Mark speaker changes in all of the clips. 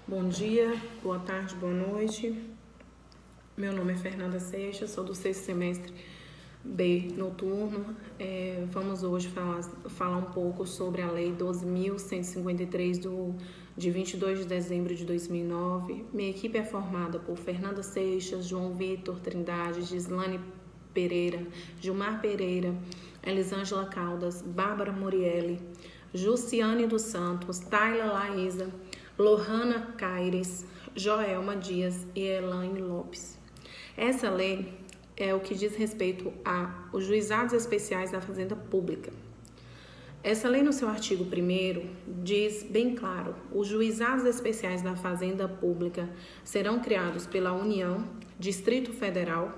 Speaker 1: Bom dia, boa tarde, boa noite. Meu nome é Fernanda Seixas, sou do 6º semestre B noturno. Vamos hoje falar um pouco sobre a Lei 12.153 de 22 de dezembro de 2009. Minha equipe é formada por Fernanda Seixas, João Vitor Trindade, Gislane Pereira, Gilmar Pereira, Elisângela Caldas, Bárbara Morielli, Jussiane dos Santos, Tayla Laísa, Lohana Caires, Joelma Dias e Elaine Lopes. Essa lei é o que diz respeito aos juizados especiais da Fazenda Pública. Essa lei, no seu artigo 1º, diz bem claro: os juizados especiais da Fazenda Pública serão criados pela União, Distrito Federal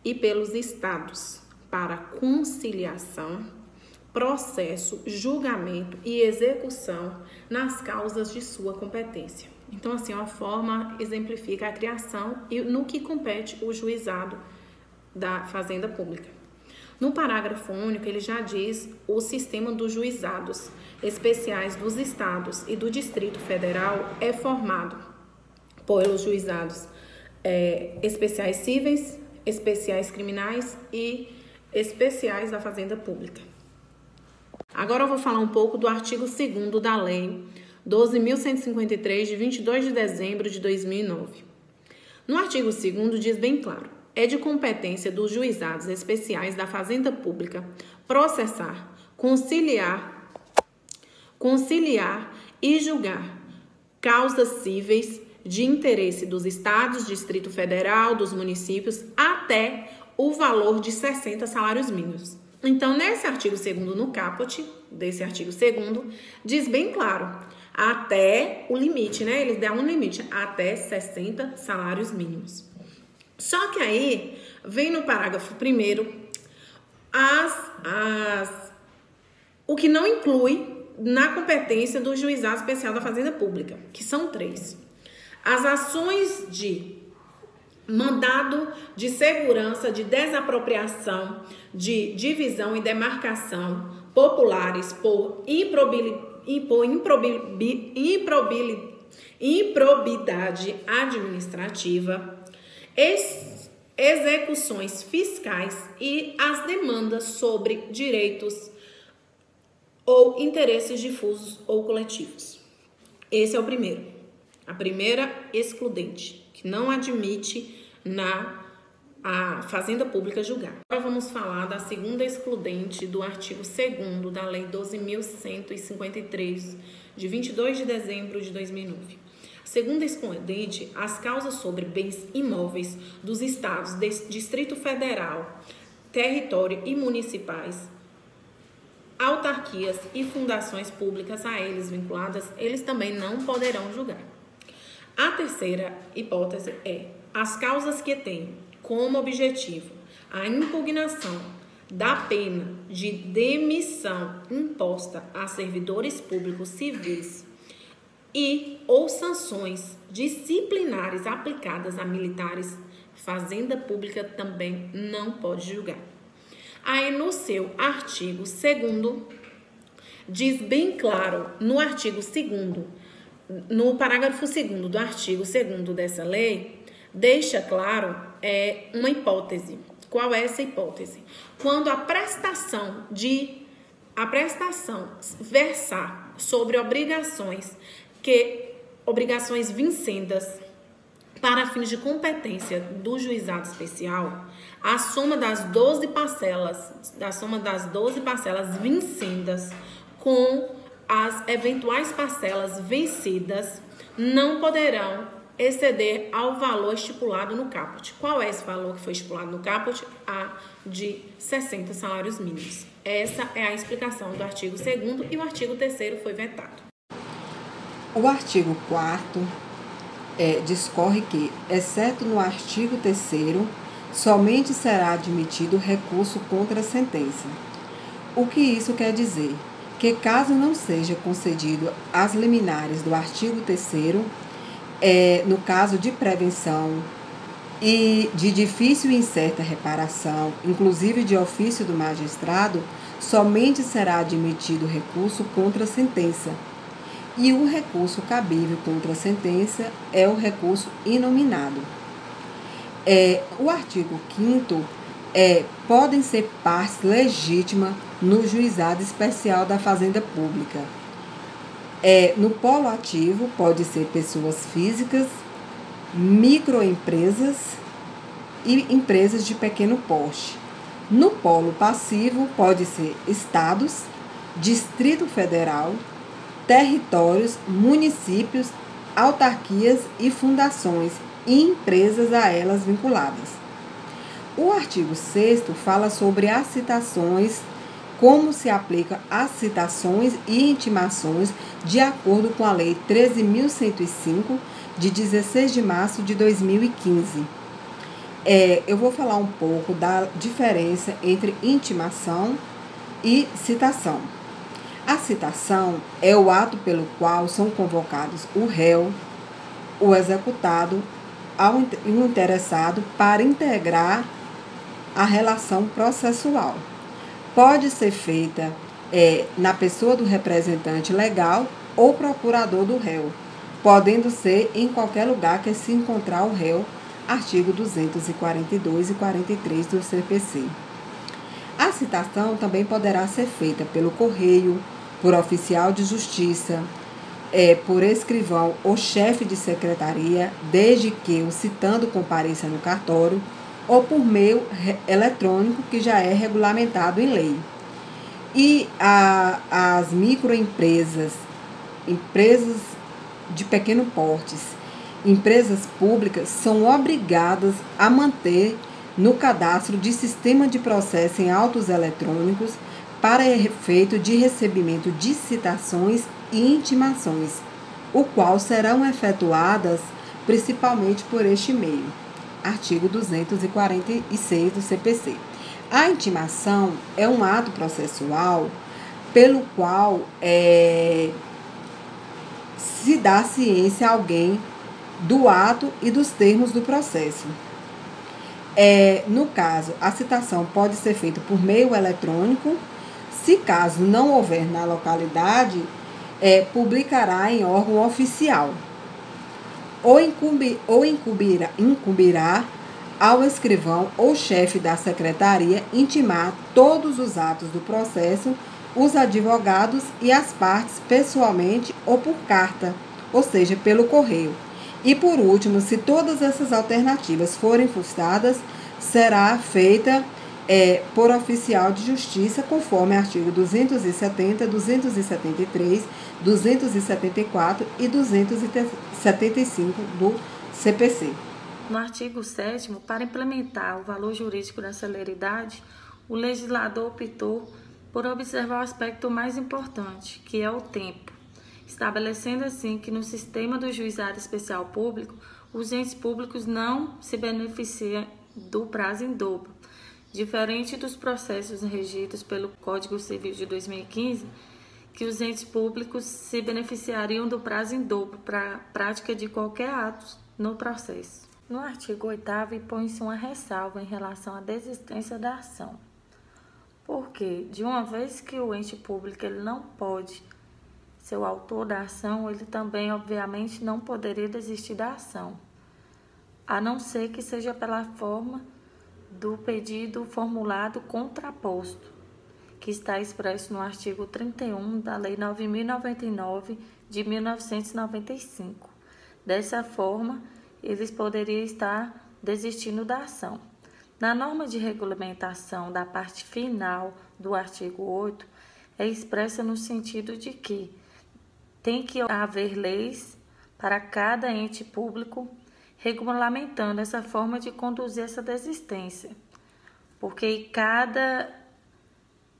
Speaker 1: e pelos estados para conciliação, processo, julgamento e execução nas causas de sua competência. Então, assim, a forma exemplifica a criação e no que compete o juizado da Fazenda Pública. No parágrafo único, ele já diz o sistema dos juizados especiais dos estados e do Distrito Federal é formado pelos juizados especiais cíveis, especiais criminais e especiais da Fazenda Pública. Agora eu vou falar um pouco do artigo 2º da Lei 12.153, de 22 de dezembro de 2009. No artigo 2º diz bem claro: é de competência dos juizados especiais da Fazenda Pública processar, conciliar e julgar causas cíveis de interesse dos estados, Distrito Federal, dos municípios, até o valor de 60 salários mínimos. Então, nesse artigo 2º, no caput desse artigo 2º, diz bem claro, até o limite, né? Ele dá um limite, até 60 salários mínimos. Só que aí, vem no parágrafo 1º, o que não inclui na competência do juizado especial da Fazenda Pública, que são 3. As ações de mandado de segurança, de desapropriação, de divisão e demarcação populares por improbidade administrativa, execuções fiscais e as demandas sobre direitos ou interesses difusos ou coletivos. Esse é o primeiro. A primeira excludente, que não admite a Fazenda Pública julgar. Agora vamos falar da segunda excludente do artigo 2º da Lei 12.153, de 22 de dezembro de 2009. A segunda excludente, as causas sobre bens imóveis dos estados, Distrito Federal, território e municipais, autarquias e fundações públicas a eles vinculadas, eles também não poderão julgar. A terceira hipótese é as causas que têm como objetivo a impugnação da pena de demissão imposta a servidores públicos civis e ou sanções disciplinares aplicadas a militares, Fazenda Pública também não pode julgar. Aí no seu artigo 2º, diz bem claro, no artigo 2º, no parágrafo 2º do artigo 2º dessa lei, deixa claro uma hipótese. Qual é essa hipótese? Quando a prestação versar sobre obrigações vincendas para fins de competência do juizado especial, a soma das 12 parcelas vincendas com as eventuais parcelas vencidas não poderão exceder ao valor estipulado no caput. Qual é esse valor que foi estipulado no caput? A de 60 salários mínimos. Essa é a explicação do artigo 2º e o artigo 3º foi vetado.
Speaker 2: O artigo 4º discorre que, exceto no artigo 3º, somente será admitido recurso contra a sentença. O que isso quer dizer? Que caso não seja concedido as liminares do artigo 3º, no caso de prevenção e de difícil e incerta reparação, inclusive de ofício do magistrado, somente será admitido recurso contra a sentença. E o recurso cabível contra a sentença é o recurso inominado. O artigo 5º podem ser partes legítimas no juizado especial da Fazenda Pública. No polo ativo, pode ser pessoas físicas, microempresas e empresas de pequeno porte. No polo passivo, pode ser estados, Distrito Federal, territórios, municípios, autarquias e fundações e empresas a elas vinculadas. O artigo 6º fala sobre as citações, como se aplica às citações e intimações de acordo com a Lei 13.105, de 16 de março de 2015. Eu vou falar um pouco da diferença entre intimação e citação. A citação é o ato pelo qual são convocados o réu, o executado e o interessado para integrar a relação processual. Pode ser feita na pessoa do representante legal ou procurador do réu, podendo ser em qualquer lugar que se encontrar o réu, artigo 242 e 43 do CPC. A citação também poderá ser feita pelo correio, por oficial de justiça, por escrivão ou chefe de secretaria, desde que o citando compareça no cartório, ou por meio eletrônico, que já é regulamentado em lei. E as microempresas, empresas de pequeno porte, empresas públicas são obrigadas a manter no cadastro de sistema de processo em autos eletrônicos para efeito de recebimento de citações e intimações, o qual serão efetuadas principalmente por este meio. Artigo 246 do CPC. A intimação é um ato processual pelo qual se dá ciência a alguém do ato e dos termos do processo. No caso, a citação pode ser feita por meio eletrônico. Se caso não houver na localidade, publicará em órgão oficial. Ou incumbirá ao escrivão ou chefe da secretaria intimar todos os atos do processo, os advogados e as partes pessoalmente ou por carta, ou seja, pelo correio. E por último, se todas essas alternativas forem frustradas, será feita por oficial de justiça, conforme artigo 270, 273, 274 e 275 do CPC.
Speaker 1: No artigo 7º, para implementar o valor jurídico da celeridade, o legislador optou por observar o aspecto mais importante, que é o tempo, estabelecendo assim que no sistema do juizado especial público, os entes públicos não se beneficiam do prazo em dobro, diferente dos processos regidos pelo Código Civil de 2015, que os entes públicos se beneficiariam do prazo em dobro para a prática de qualquer ato no processo. No artigo 8º, impõe-se uma ressalva em relação à desistência da ação, porque, de uma vez que o ente público ele não pode ser o autor da ação, ele também, obviamente, não poderia desistir da ação, a não ser que seja pela forma do pedido formulado contraposto, que está expresso no artigo 31 da Lei 9.099 de 1995. Dessa forma, eles poderiam estar desistindo da ação. Na norma de regulamentação da parte final do artigo 8, é expressa no sentido de que tem que haver leis para cada ente público regulamentando essa forma de conduzir essa desistência, porque cada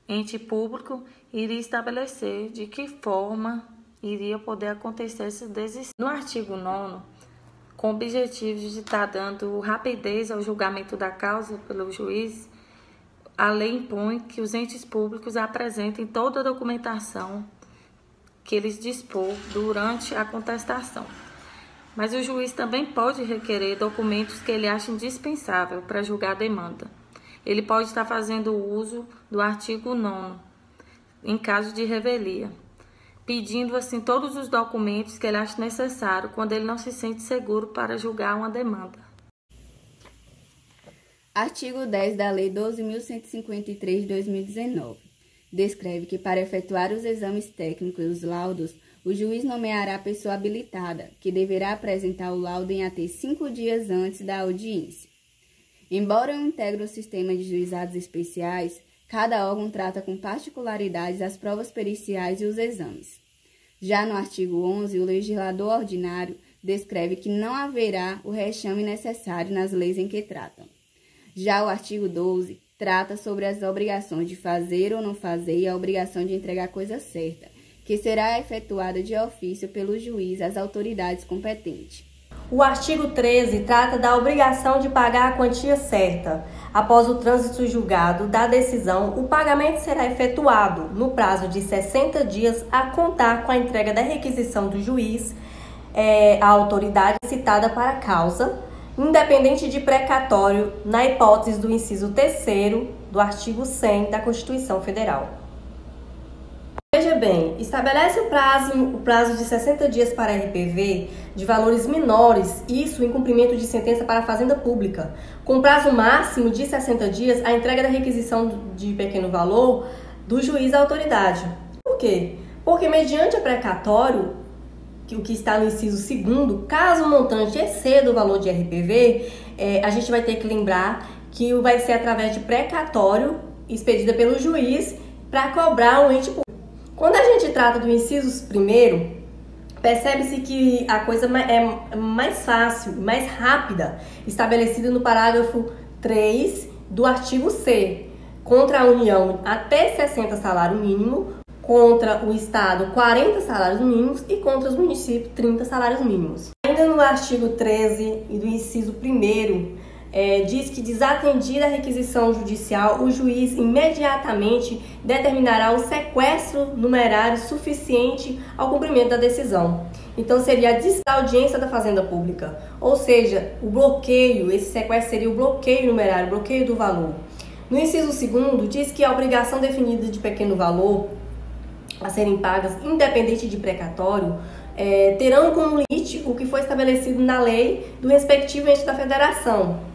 Speaker 1: ente público iria estabelecer de que forma iria poder acontecer essa desistência. No artigo 9º, com o objetivo de estar dando rapidez ao julgamento da causa pelo juiz, a lei impõe que os entes públicos apresentem toda a documentação que eles dispor durante a contestação. Mas o juiz também pode requerer documentos que ele acha indispensável para julgar a demanda. Ele pode estar fazendo uso do artigo 9º, em caso de revelia.
Speaker 3: pedindo assim todos os documentos que ele acha necessário quando ele não se sente seguro para julgar uma demanda.
Speaker 4: Artigo 10 da Lei 12.153 de 2019 descreve que para efetuar os exames técnicos e os laudos, o juiz nomeará a pessoa habilitada, que deverá apresentar o laudo em até 5 dias antes da audiência. Embora eu integre o sistema de juizados especiais, cada órgão trata com particularidades as provas periciais e os exames. Já no artigo 11, o legislador ordinário descreve que não haverá o rexame necessário nas leis em que tratam. Já o artigo 12 trata sobre as obrigações de fazer ou não fazer e a obrigação de entregar a coisa certa, que será efetuada de ofício pelo juiz às autoridades competentes.
Speaker 5: O artigo 13 trata da obrigação de pagar a quantia certa. Após o trânsito julgado da decisão, o pagamento será efetuado no prazo de 60 dias a contar com a entrega da requisição do juiz à autoridade citada para a causa, independente de precatório, na hipótese do inciso 3º do artigo 100 da Constituição Federal. Veja bem, estabelece o prazo de 60 dias para RPV de valores menores, isso em cumprimento de sentença para a Fazenda Pública, com prazo máximo de 60 dias a entrega da requisição de pequeno valor do juiz à autoridade. Por quê? Porque mediante o precatório, o que está no inciso 2º, caso o montante exceda o valor de RPV, a gente vai ter que lembrar que vai ser através de precatório expedida pelo juiz para cobrar o ente público. Quando a gente trata do inciso 1º, percebe-se que a coisa é mais fácil, mais rápida, estabelecida no parágrafo 3 do artigo C, contra a União até 60 salário mínimo, contra o Estado 40 salários mínimos e contra os municípios 30 salários mínimos. Ainda no artigo 13 e do inciso 1º, diz que desatendida a requisição judicial, o juiz imediatamente determinará o sequestro numerário suficiente ao cumprimento da decisão. Então seria a audiência da Fazenda Pública, ou seja, o bloqueio, esse sequestro seria o bloqueio numerário, o bloqueio do valor. No inciso 2º, diz que a obrigação definida de pequeno valor a serem pagas, independente de precatório, terão como limite o que foi estabelecido na lei do respectivo ente da federação.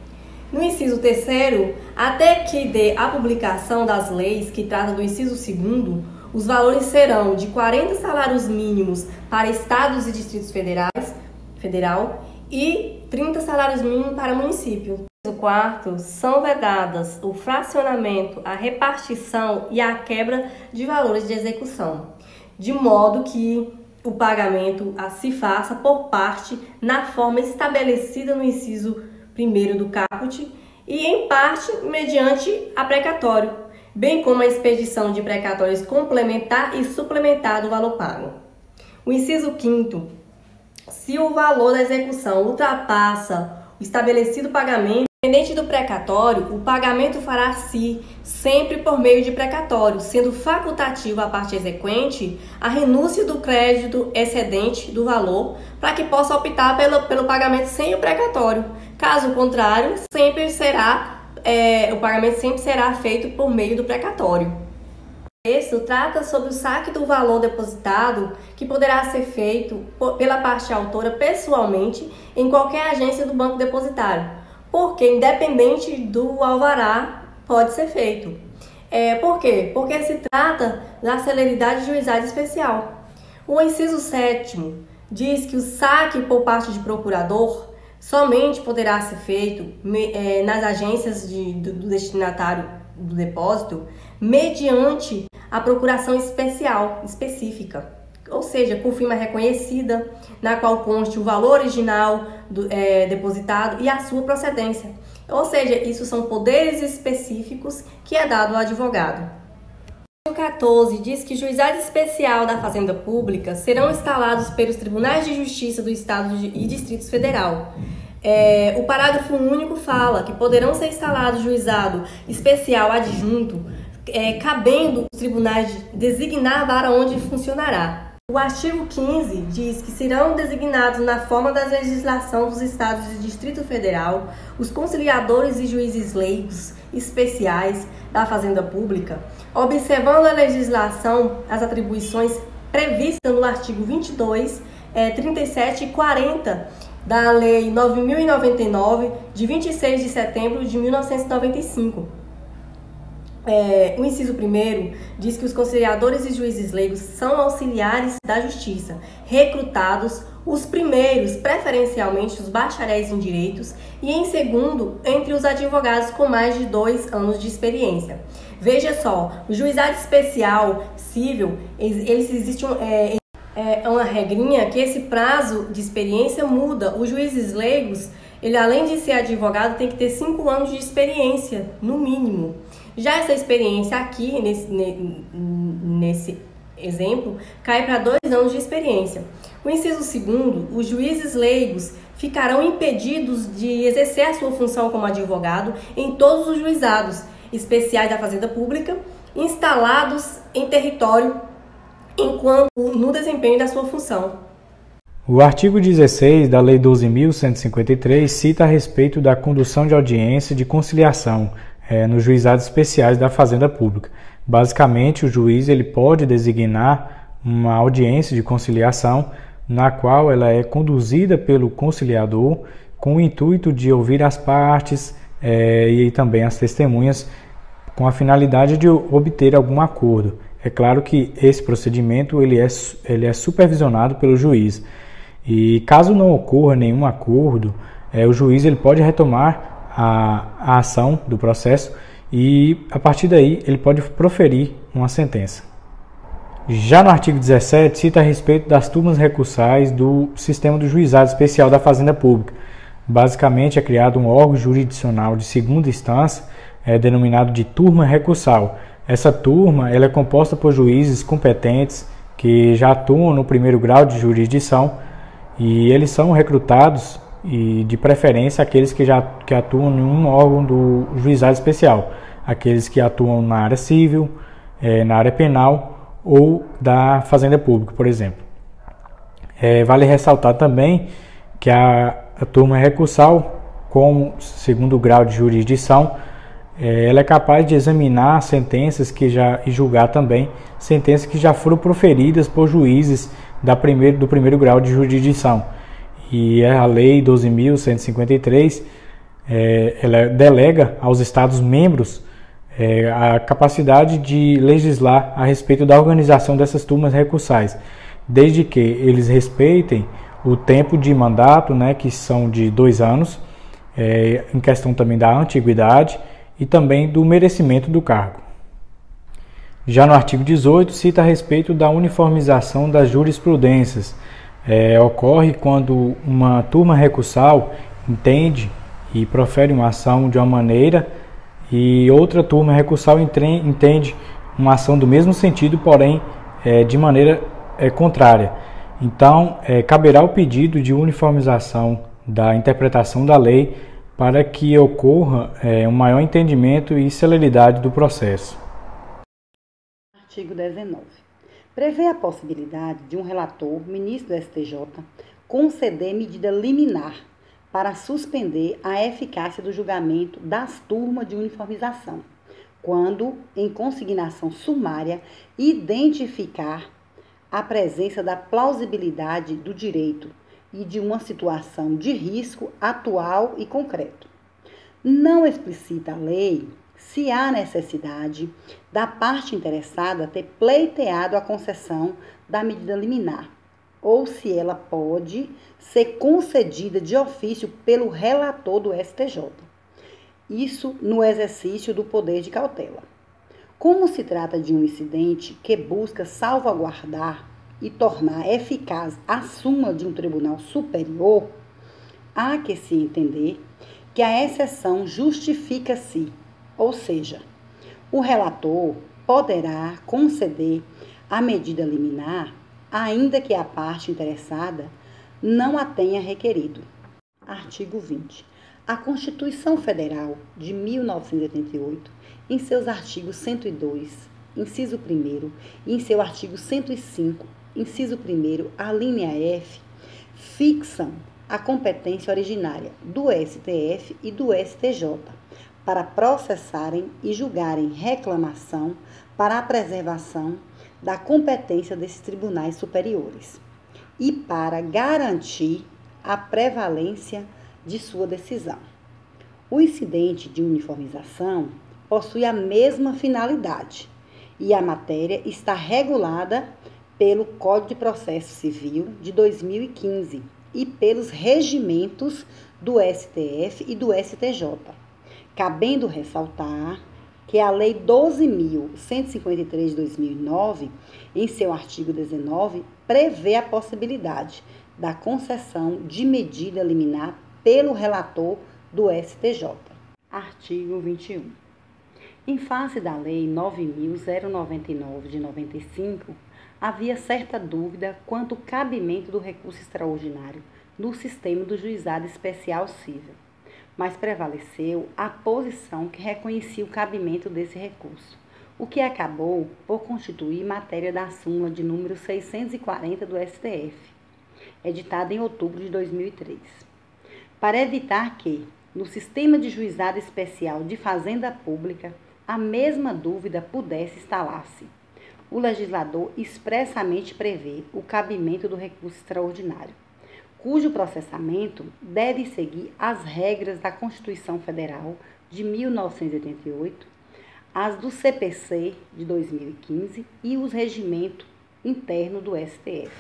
Speaker 5: No inciso 3º, até que dê a publicação das leis que tratam do inciso 2º, os valores serão de 40 salários mínimos para estados e distritos federal e 30 salários mínimos para município. No quarto, são vedadas o fracionamento, a repartição e a quebra de valores de execução, de modo que o pagamento se faça por parte na forma estabelecida no inciso 1º do caput e, em parte, mediante a precatório, bem como a expedição de precatórios complementar e suplementar do valor pago. O inciso 5º, se o valor da execução ultrapassa o estabelecido pagamento, independente do precatório, o pagamento fará-se sempre por meio de precatório, sendo facultativo à parte exequente a renúncia do crédito excedente do valor para que possa optar pelo pagamento sem o precatório. Caso contrário, o pagamento sempre será feito por meio do precatório. Isso trata sobre o saque do valor depositado, que poderá ser feito pela parte autora pessoalmente em qualquer agência do banco depositário, porque independente do alvará pode ser feito. Por quê? Porque se trata da celeridade juizada especial. O inciso 7º diz que o saque por parte de procurador somente poderá ser feito nas agências do destinatário do depósito mediante a procuração específica, ou por por firma reconhecida, na qual conste o valor original depositado e a sua procedência. Ou seja, isso são poderes específicos que é dado ao advogado. O 14 diz que juizados especial da Fazenda Pública serão instalados pelos Tribunais de Justiça do Estado e Distritos Federal. O parágrafo único fala que poderão ser instalados juizado especial adjunto, cabendo os tribunais designar a vara onde funcionará. O artigo 15 diz que serão designados na forma da legislação dos Estados e Distrito Federal os conciliadores e juízes leigos especiais da Fazenda Pública, observando a legislação, as atribuições prevista no artigo 22, 37 e 40 da Lei 9.099, de 26 de setembro de 1995. O inciso 1º diz que os conciliadores e juízes leigos são auxiliares da justiça, recrutados os primeiros, preferencialmente os bacharéis em direitos, e em segundo, entre os advogados com mais de 2 anos de experiência. Veja só, o juizado especial civil, existe uma regrinha que esse prazo de experiência muda. Os juízes leigos, ele além de ser advogado, tem que ter 5 anos de experiência, no mínimo. Já essa experiência aqui, nesse exemplo, cai para 2 anos de experiência. O inciso 2º, os juízes leigos ficarão impedidos de exercer a sua função como advogado em todos os juizados especiais da Fazenda Pública instalados em território enquanto no desempenho da sua função.
Speaker 6: O artigo 16 da Lei 12.153 cita a respeito da condução de audiência de conciliação nos juizados especiais da Fazenda Pública. Basicamente, o juiz ele pode designar uma audiência de conciliação na qual ela é conduzida pelo conciliador com o intuito de ouvir as partes e também as testemunhas com a finalidade de obter algum acordo. É claro que esse procedimento ele é supervisionado pelo juiz. E caso não ocorra nenhum acordo, o juiz ele pode retomar a ação do processo e, a partir daí, ele pode proferir uma sentença. Já no artigo 17, cita a respeito das turmas recursais do sistema do juizado especial da Fazenda Pública. Basicamente, é criado um órgão jurisdicional de segunda instância, denominado de turma recursal. Essa turma ela é composta por juízes competentes que já atuam no primeiro grau de jurisdição e eles são recrutados e de preferência aqueles que atuam em um órgão do juizado especial, aqueles que atuam na área civil, na área penal ou da Fazenda Pública, por exemplo. Vale ressaltar também que a turma recursal, como segundo grau de jurisdição, ela é capaz de examinar sentenças e julgar também sentenças que já foram proferidas por juízes do primeiro grau de jurisdição. E a Lei 12.153 ela delega aos Estados-membros a capacidade de legislar a respeito da organização dessas turmas recursais, desde que eles respeitem o tempo de mandato, que são de 2 anos, em questão também da antiguidade e também do merecimento do cargo. Já no artigo 18, cita a respeito da uniformização das jurisprudências. Ocorre quando uma turma recursal entende e profere uma ação de uma maneira e outra turma recursal entende uma ação do mesmo sentido, porém de maneira contrária. Então, caberá o pedido de uniformização da interpretação da lei para que ocorra um maior entendimento e celeridade do processo.
Speaker 7: Artigo 19. Prevê a possibilidade de um relator, ministro do STJ, conceder medida liminar para suspender a eficácia do julgamento das turmas de uniformização, quando, em consignação sumária, identificar a presença da plausibilidade do direito e de uma situação de risco atual e concreto. Não explicita a lei se há necessidade da parte interessada ter pleiteado a concessão da medida liminar, ou se ela pode ser concedida de ofício pelo relator do STJ. Isso no exercício do poder de cautela. Como se trata de um incidente que busca salvaguardar e tornar eficaz a súmula de um tribunal superior, há que se entender que a exceção justifica-se, ou seja, o relator poderá conceder a medida liminar, ainda que a parte interessada não a tenha requerido. Artigo 20. A Constituição Federal de 1988, em seus artigos 102, inciso 1º, e em seu artigo 105, inciso 1º, a linha F, fixam a competência originária do STF e do STJ para processarem e julgarem reclamação para a preservação da competência desses tribunais superiores e para garantir a prevalência de sua decisão. O incidente de uniformização possui a mesma finalidade e a matéria está regulada pelo Código de Processo Civil de 2015 e pelos regimentos do STF e do STJ, cabendo ressaltar que a Lei 12.153 de 2009, em seu artigo 19, prevê a possibilidade da concessão de medida liminar pelo relator do STJ.
Speaker 8: Artigo 21. Em face da Lei 9.099 de 95, havia certa dúvida quanto ao cabimento do recurso extraordinário no sistema do Juizado Especial Cível, mas prevaleceu a posição que reconhecia o cabimento desse recurso, o que acabou por constituir matéria da súmula de número 640 do STF, editada em outubro de 2003. Para evitar que, no sistema de Juizado Especial de Fazenda Pública, a mesma dúvida pudesse instalar-se, o legislador expressamente prevê o cabimento do recurso extraordinário, cujo processamento deve seguir as regras da Constituição Federal de 1988, as do CPC de 2015 e os regimentos internos do STF.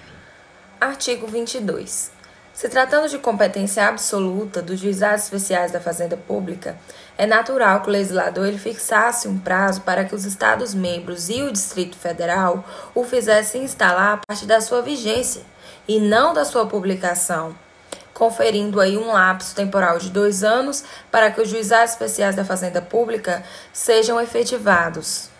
Speaker 3: Artigo 22. Se tratando de competência absoluta dos juizados especiais da Fazenda Pública, é natural que o legislador ele fixasse um prazo para que os Estados-membros e o Distrito Federal o fizessem instalar a partir da sua vigência e não da sua publicação, conferindo aí um lapso temporal de 2 anos para que os juizados especiais da Fazenda Pública sejam efetivados.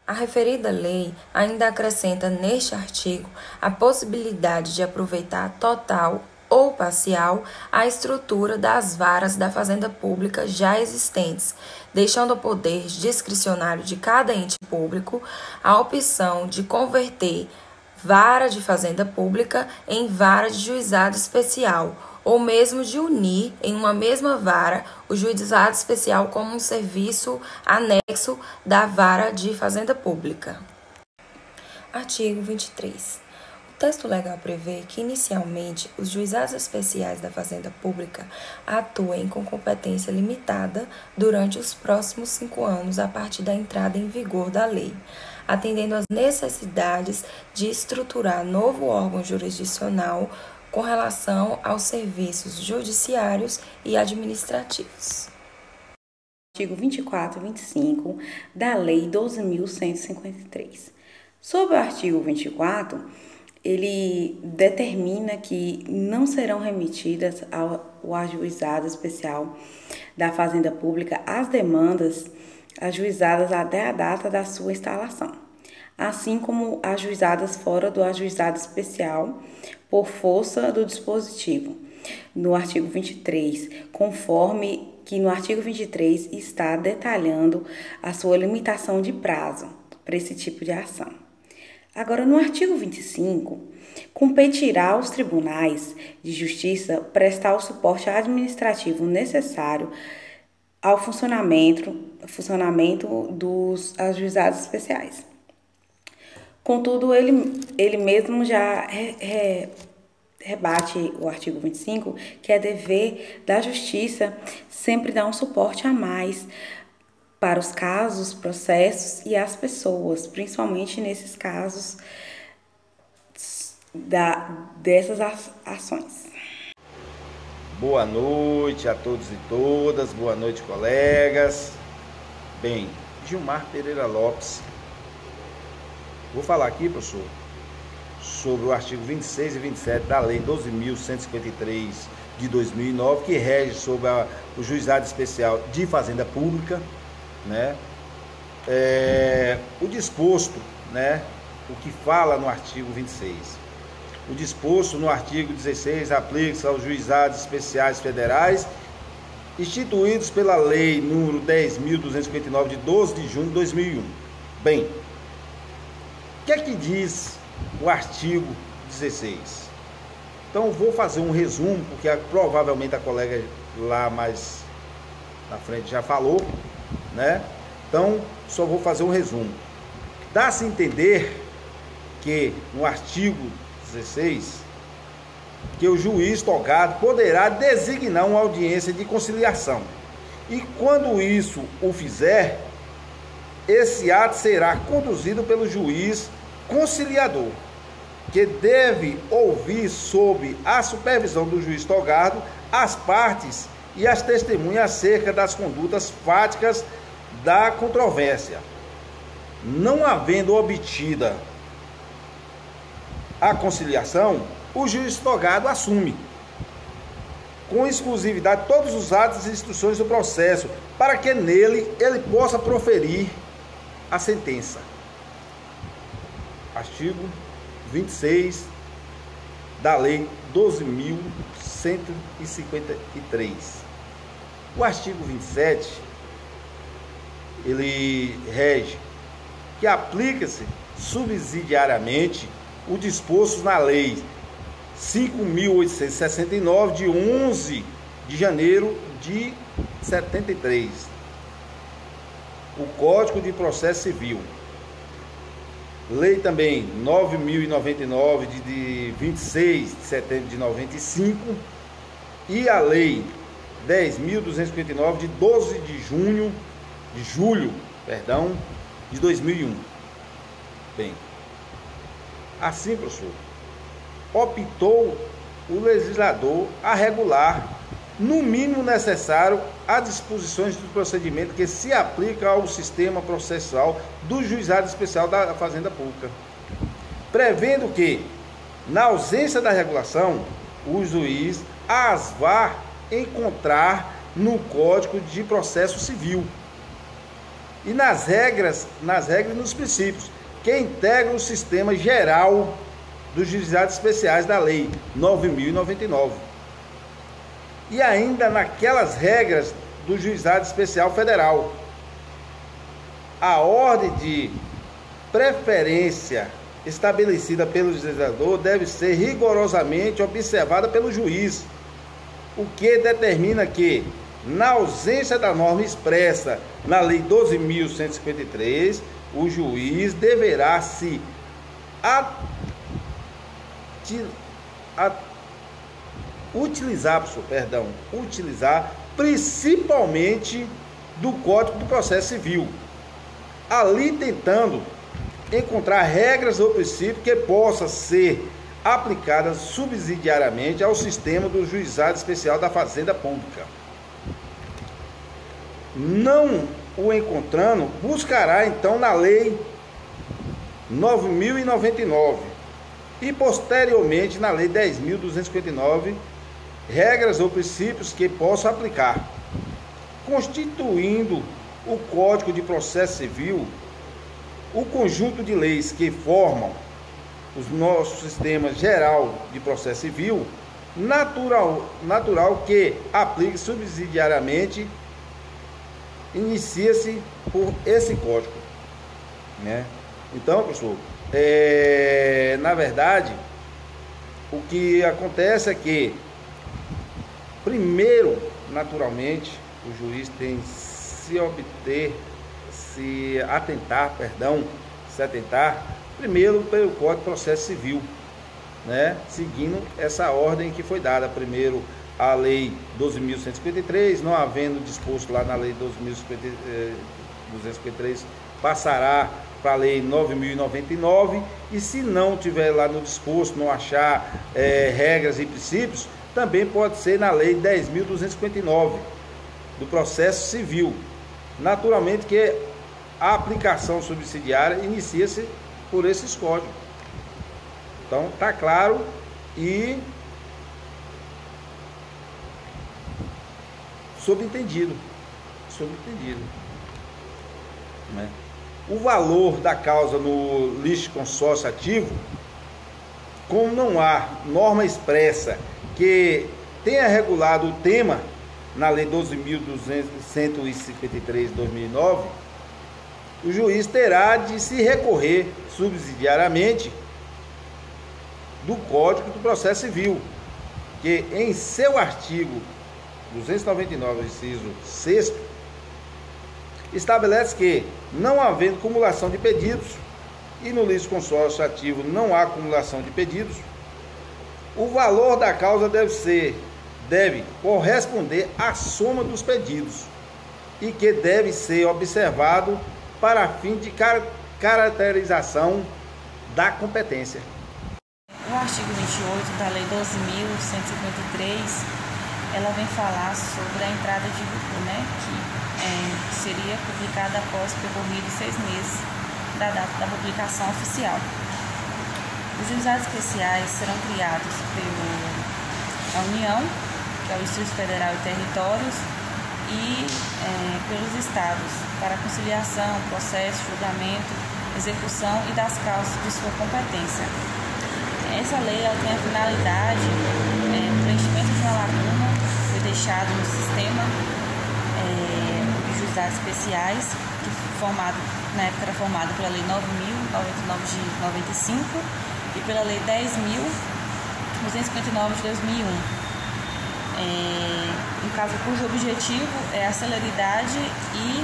Speaker 3: A referida lei ainda acrescenta neste artigo a possibilidade de aproveitar total ou parcial a estrutura das varas da Fazenda Pública já existentes, deixando ao poder discricionário de cada ente público a opção de converter vara de Fazenda Pública em vara de juizado especial, ou mesmo de unir em uma mesma vara o juizado especial como um serviço anexo da vara de Fazenda Pública. Artigo 23. O texto legal prevê que, inicialmente, os juizados especiais da Fazenda Pública atuem com competência limitada durante os próximos 5 anos a partir da entrada em vigor da lei, atendendo às necessidades de estruturar novo órgão jurisdicional com relação aos serviços judiciários e administrativos.
Speaker 8: Artigo 24 e 25 da Lei 12.153. Sobre o artigo 24, ele determina que não serão remetidas ao ajuizado especial da Fazenda Pública as demandas ajuizadas até a data da sua instalação, assim como ajuizadas fora do ajuizado especial por força do dispositivo, no artigo 23, conforme que no artigo 23 está detalhando a sua limitação de prazo para esse tipo de ação. Agora, no artigo 25, competirá aos tribunais de justiça prestar o suporte administrativo necessário ao funcionamento dos ajuizados especiais. Contudo, ele mesmo já rebate o artigo 25, que é dever da justiça sempre dar um suporte a mais para os casos, processos e as pessoas, principalmente nesses casos dessas ações.
Speaker 9: Boa noite a todos e todas, boa noite, colegas. Bem, Gilmar Pereira Lopes. Vou falar aqui, professor, sobre o artigo 26 e 27 da Lei 12.153 de 2009, que rege sobre o Juizado Especial de Fazenda Pública, né? O disposto, né? O que fala no artigo 26. O disposto no artigo 16 aplica-se aos juizados especiais federais instituídos pela Lei número 10.259 de 12 de junho de 2001. Bem, o que é que diz o artigo 16? Então, vou fazer um resumo, porque provavelmente a colega lá mais na frente já falou, né? Então, só vou fazer um resumo. Dá-se a entender que, no artigo 16, que o juiz togado poderá designar uma audiência de conciliação. E quando isso o fizer, esse ato será conduzido pelo juiz conciliador, que deve ouvir, sob a supervisão do juiz togado, as partes e as testemunhas acerca das condutas fáticas da controvérsia. Não havendo obtida a conciliação, o juiz togado assume com exclusividade todos os atos e instruções do processo, para que nele ele possa proferir a sentença. Artigo 26 da Lei 12.153. O artigo 27, ele rege que aplica-se subsidiariamente o disposto na Lei 5.869, de 11 de janeiro de 73, o Código de Processo Civil. Lei também 9.099, de 26 de setembro de 95, e a Lei 10.259, de 12 de julho de 2001. Bem, assim, professor, optou o legislador a regular, no mínimo necessário, as disposições do procedimento que se aplica ao sistema processual do Juizado Especial da Fazenda Pública, prevendo que, na ausência da regulação, o juiz as vá encontrar no Código de Processo Civil e nas regras e nos princípios que integram o sistema geral dos juizados especiais da Lei 9.099, e ainda naquelas regras do Juizado Especial Federal. A ordem de preferência estabelecida pelo legislador deve ser rigorosamente observada pelo juiz, o que determina que, na ausência da norma expressa na Lei 12.153, o juiz deverá se utilizar principalmente do Código do Processo Civil, ali tentando encontrar regras ou princípios que possam ser aplicadas subsidiariamente ao sistema do Juizado Especial da Fazenda Pública. Não o encontrando, buscará então na Lei 9.099 e posteriormente na Lei 10.259 regras ou princípios que possam aplicar, constituindo o Código de Processo Civil o conjunto de leis que formam o nosso sistema geral de processo civil, natural que aplique subsidiariamente, inicia-se por esse código, né? Então, professor, na verdade, o que acontece é que, primeiro, naturalmente, o juiz tem se atentar primeiro pelo Código de Processo Civil, né? Seguindo essa ordem que foi dada. Primeiro a Lei 12.153, não havendo disposto lá na Lei 12.253, passará para a Lei 9.099, e se não tiver lá no disposto, não achar regras e princípios, também pode ser na Lei 10.259 do Processo Civil. Naturalmente que a aplicação subsidiária inicia-se por esses códigos. Então, está claro e subentendido. Né? O valor da causa no lixo consórcio ativo, como não há norma expressa que tenha regulado o tema na Lei 12.153 de 2009, o juiz terá de se recorrer subsidiariamente do Código do Processo Civil, que em seu artigo 299, inciso 6º, estabelece que, não havendo cumulação de pedidos e no litisconsórcio ativo não há acumulação de pedidos, o valor da causa deve corresponder à soma dos pedidos e que deve ser observado para fim de caracterização da competência.
Speaker 10: O artigo 28 da Lei 12.153, ela vem falar sobre a entrada de vigor, que seria publicada após percorridos 6 meses da data da publicação oficial. Os juizados especiais serão criados pela União, que é o Distrito Federal e Territórios, e pelos estados, para conciliação, processo, julgamento, execução e das causas de sua competência. Essa lei ela tem a finalidade do preenchimento de uma lacuna que foi deixado no sistema de juizados especiais, que na época era formado pela Lei 9.099 de 95 e pela Lei 10.259 de 2001. No caso, cujo objetivo é a celeridade e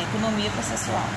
Speaker 10: economia processual.